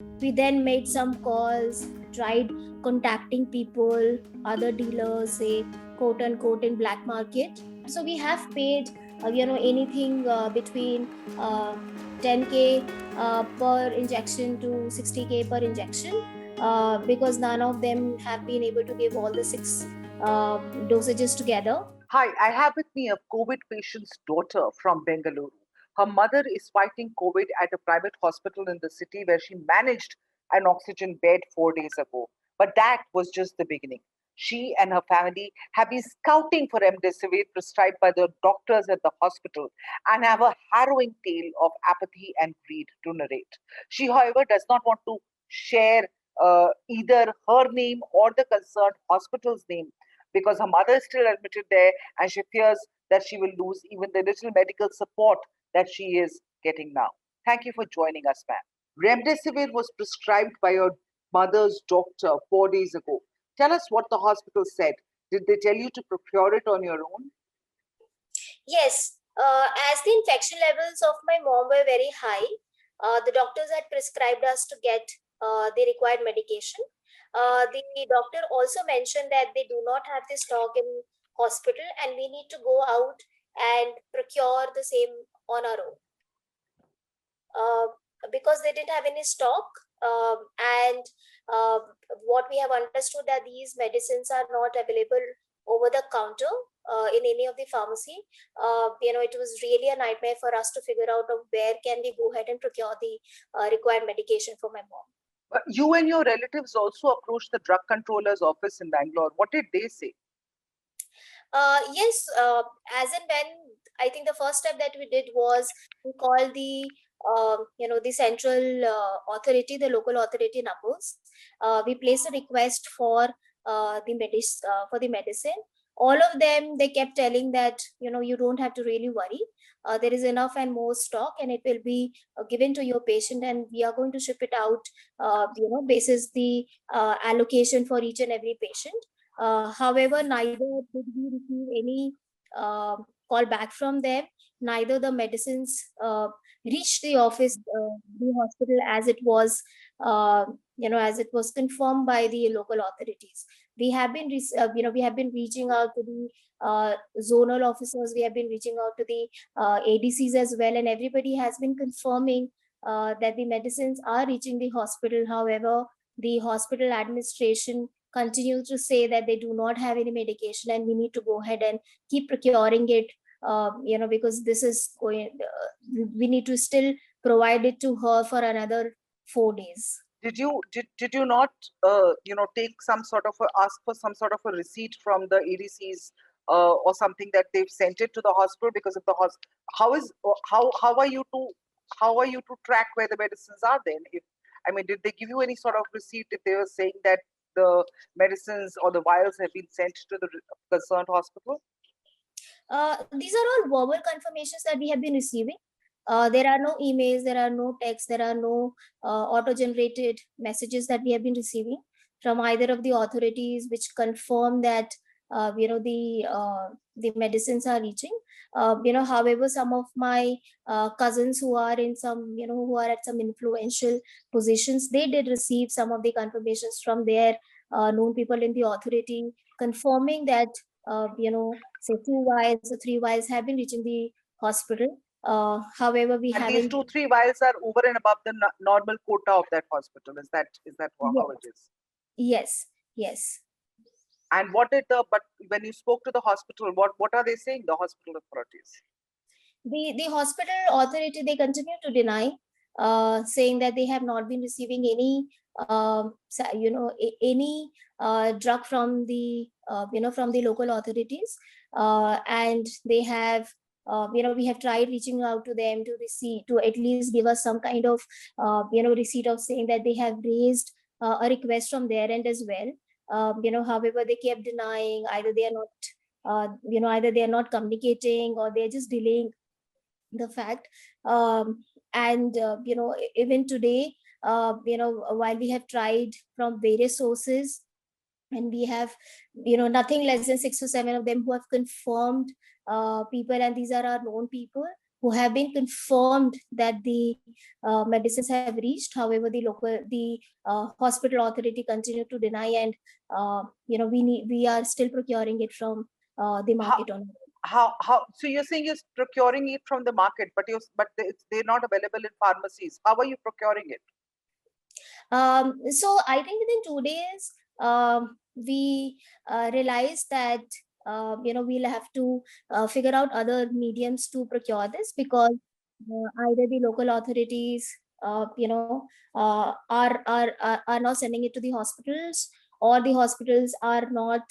We then made some calls, tried contacting people, other dealers, say quote unquote in black market. So we have paid, anything between 10K per injection to 60K per injection, because none of them have been able to give all the six dosages together. Hi, I have with me a COVID patient's daughter from Bengaluru. Her mother is fighting COVID at a private hospital in the city where she managed an oxygen bed 4 days ago. But that was just the beginning. She and her family have been scouting for remdesivir prescribed by the doctors at the hospital and have a harrowing tale of apathy and greed to narrate. She, however, does not want to share either her name or the concerned hospital's name because her mother is still admitted there and she fears that she will lose even the little medical support that she is getting now. Thank you for joining us, ma'am. Remdesivir was prescribed by your mother's doctor 4 days ago. Tell us what the hospital said. Did they tell you to procure it on your own? Yes, as the infection levels of my mom were very high, the doctors had prescribed us to get the required medication. The doctor also mentioned that they do not have the stock in hospital and we need to go out and procure the same on our own. Because they didn't have any stock, and uh, what we have understood that these medicines are not available over the counter in any of the pharmacy. It was really a nightmare for us to figure out of where can we go ahead and procure the required medication for my mom. You and your relatives also approached the drug controller's office in Bangalore. What did they say? Yes, as and when I think the first step that we did was we called the central authority, the local authority numbers. We placed a request for the medicine. All of them, they kept telling that you don't have to really worry. There is enough and more stock, and it will be given to your patient, and we are going to ship it out. Basis the allocation for each and every patient. However, neither did we receive any call back from them. Neither the medicines reached the office, the hospital, as it was confirmed by the local authorities. We have been reaching out to the zonal officers. We have been reaching out to the ADCs as well, and everybody has been confirming that the medicines are reaching the hospital. However, the hospital administration continue to say that they do not have any medication and we need to go ahead and keep procuring it, because this is going we need to still provide it to her for another 4 days. Did you not take some sort of ask for some sort of a receipt from the ADCs or something that they've sent it to the hospital? Because if the hospital, how are you to track where the medicines are then? If I mean, did they give you any sort of receipt if they were saying that the medicines or the vials have been sent to the concerned hospital? These are all verbal confirmations that we have been receiving. There are no emails, there are no texts, there are no auto-generated messages that we have been receiving from either of the authorities which confirm that the medicines are reaching. However, some of my cousins who are in some who are at some influential positions, they did receive some of the confirmations from their known people in the authority confirming that say 2 vials or 3 vials have been reaching the hospital. However, we And these haven't. 2 3 vials are over and above the normal quota of that hospital. Is that how it Yes, is? yes, yes. And what did the but when you spoke to the hospital, what are they saying, the hospital authorities? The hospital authority, they continue to deny, saying that they have not been receiving any any drug from the from the local authorities, and they have we have tried reaching out to them to at least give us some kind of receipt of saying that they have raised a request from their end as well. However, they kept denying. Either they are not communicating or they're just delaying the fact. And even today, while we have tried from various sources, and we have nothing less than 6 or 7 of them who have confirmed people, and these are our known people, who have been confirmed that the medicines have reached. However, the hospital authority continue to deny, and we are still procuring it from the market on. How so you're saying you're procuring it from the market, but they're not available in pharmacies. How are you procuring it? So I think within 2 days, we realized that we'll have to figure out other mediums to procure this, because either the local authorities are not sending it to the hospitals, or the hospitals are not,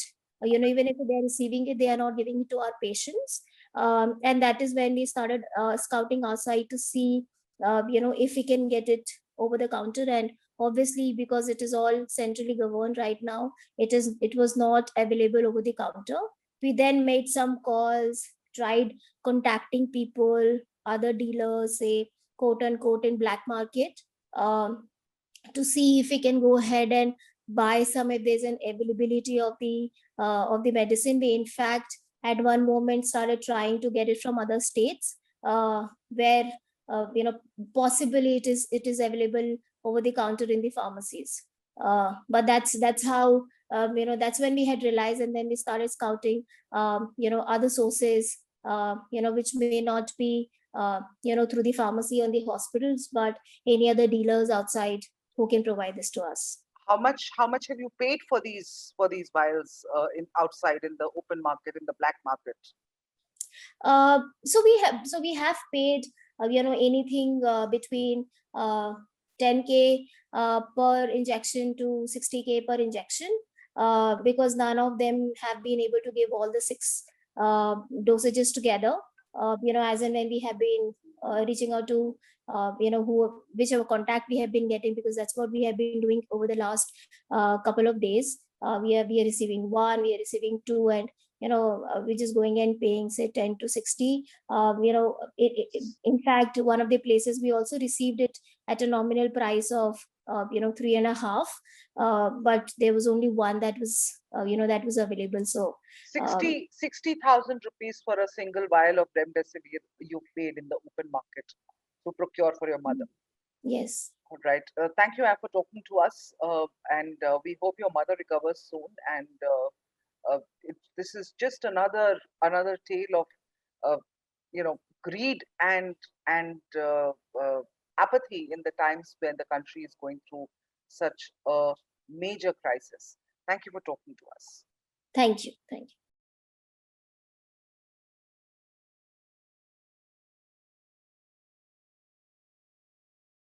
even if they're receiving it, they are not giving it to our patients. And that is when we started scouting outside to see if we can get it over the counter. And obviously, because it is all centrally governed right now, it was not available over the counter. We then made some calls, tried contacting people, other dealers, say quote unquote in black market, to see if we can go ahead and buy some, if there's an availability of the medicine. We in fact at one moment started trying to get it from other states, where possibly it is available over the counter in the pharmacies. But that's how, that's when we had realized, and then we started scouting other sources, which may not be through the pharmacy or the hospitals, but any other dealers outside who can provide this to us. How much have you paid for these vials in outside in the open market, in the black market? So we have paid anything between 10K per injection to 60K per injection, because none of them have been able to give all the 6 dosages together. As and when we have been reaching out to whichever contact we have been getting, because that's what we have been doing over the last couple of days. We are receiving 1, we are receiving 2, and we're just going and paying, say, 10 to 60. In fact, one of the places we also received it at a nominal price of 3.5, but there was only one that was that was available. So 60,000 rupees for a single vial of remdesivir you paid in the open market to procure for your mother. Yes. All right. Thank you, Anne, for talking to us, and we hope your mother recovers soon. And this is just another tale of greed and apathy in the times when the country is going through such a major crisis. Thank you for talking to us. Thank you.